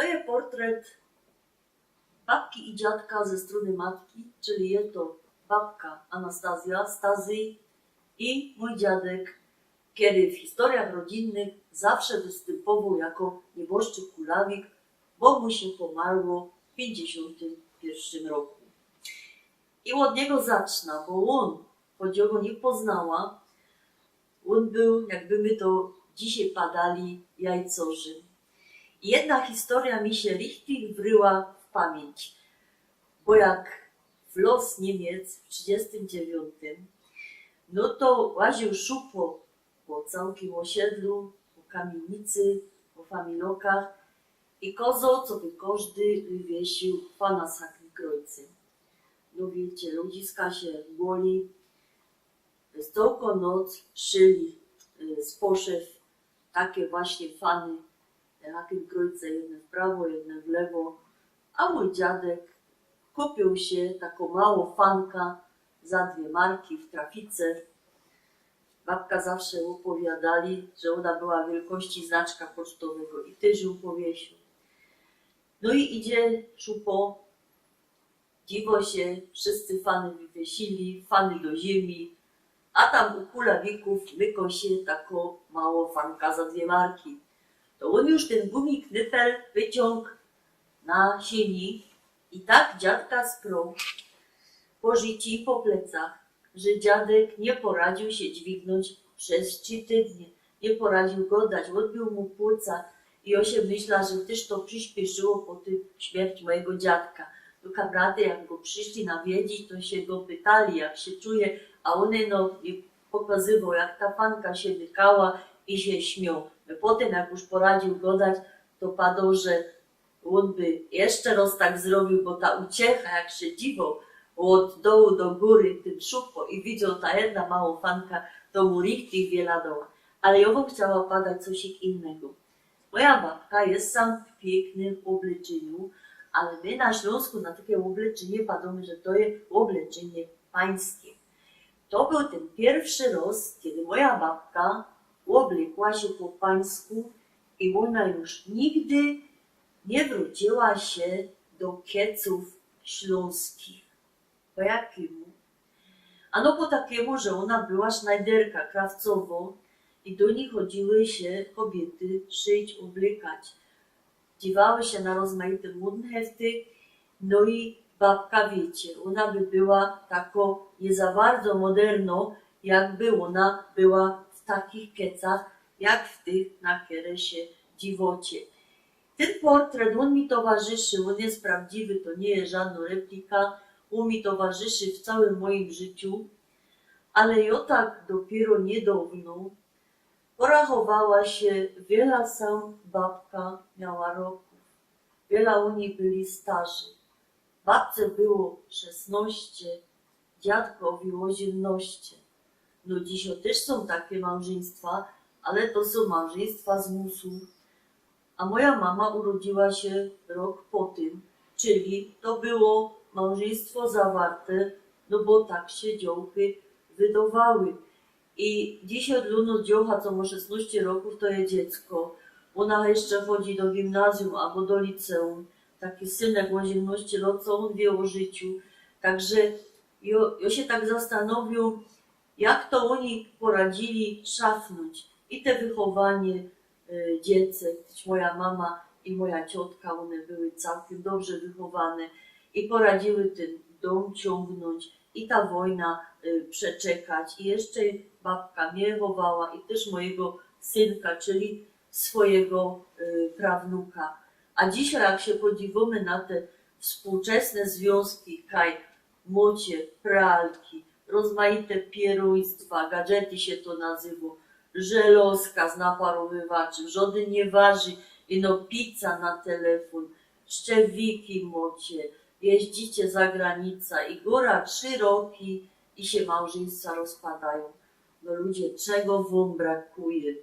To jest portret babki i dziadka ze strony matki, czyli jest to babka Anastazja, Stazy i mój dziadek, kiedy w historiach rodzinnych zawsze występował jako nieboszczyk Kulawik, bo mu się pomarło w 1951 roku. I od niego zacznę, bo on, choć ja go nie poznała, on był, jakby my to dzisiaj padali, jajcorzem. I jedna historia mi się richtig wryła w pamięć, bo jak w los Niemiec w 1939, no to łaził szupło po całkiem osiedlu, po kamienicy, po familokach i kozo, co by każdy wywiesił pana Sakrykroicy. No wiecie, ludziska się boli, z całą noc szyli z poszew takie właśnie fany, Sakrykroice, jedne w prawo, jedne w lewo, a mój dziadek kupił się taką małą fanka za 2 marki w trafice. Babka zawsze opowiadali, że ona była wielkości znaczka pocztowego i też ją powiesił. No i idzie szupo, dziwo się, wszyscy fany wywiesili, fany do ziemi, a tam u Kulawików myko się taką małą fanka za 2 marki. To on już ten gumiknypel wyciągł na sieni i tak dziadka sprął po życiu i po plecach, że dziadek nie poradził się dźwignąć przez 3 tygodnie. Nie poradził go dać, odbił mu płuca i on się myśla, że też to przyspieszyło po tym śmierć mojego dziadka. Do kamraty, jak go przyszli nawiedzić, to się go pytali, jak się czuje, a one no nie pokazywał, jak ta fanka się wykała i się śmiał. Potem, jak już poradził go dać, to padło, że on by jeszcze raz tak zrobił, bo ta uciecha, jak się dziwał, od dołu do góry tym szybko i widział ta jedna mała fanka, to mu richtig wiele dała. Ale ja bym chciała padać coś innego. Moja babka jest sam w pięknym obleczeniu, ale my na Śląsku na takie obleczenie padamy, że to jest obleczenie pańskie. To był ten pierwszy raz, kiedy moja babka oblekła się po pańsku i ona już nigdy nie wróciła się do kieców śląskich. Po jakiemu? Ano po takiemu, że ona była sznajderka krawcowo i do nich chodziły się kobiety szyć, oblekać. Dziwały się na rozmaite modnhefty, no i babka, wiecie, ona by była tako nie za bardzo moderno, jakby ona była w takich kiecach, jak w tych, na które się dziwocie. Ten portret, on mi towarzyszy, on jest prawdziwy, to nie jest żadna replika, on mi towarzyszy w całym moim życiu, ale ja tak dopiero niedawno porachowała się, wiele sam babka miała roków, wiele oni byli starzy. Babce było 16, dziadkowi 18. No dzisiaj też są takie małżeństwa, ale to są małżeństwa z musu. A moja mama urodziła się rok po tym, czyli to było małżeństwo zawarte, no bo tak się dziołchy wydawały. I dzisiaj od Luno dziołcha, co ma 16 roków, to jest dziecko. Ona jeszcze chodzi do gimnazjum albo do liceum. Taki synek ma 17 lat, co on wie o życiu. Także ja się tak zastanowię, jak to oni poradzili szafnąć i te wychowanie dziecek, moja mama i moja ciotka, one były całkiem dobrze wychowane i poradziły ten dom ciągnąć i ta wojna przeczekać. I jeszcze babka mnie chowała i też mojego synka, czyli swojego prawnuka. A dzisiaj jak się podziwimy na te współczesne związki, kaj, mocie, pralki, rozmaite pieruństwa, gadżety się to nazywa, żelazka z naparowywaczem, żody nie waży, ino pizza na telefon, szczewiki mocie, jeździcie za granicę i góra 3 roki i się małżeństwa rozpadają. No ludzie, czego wam brakuje?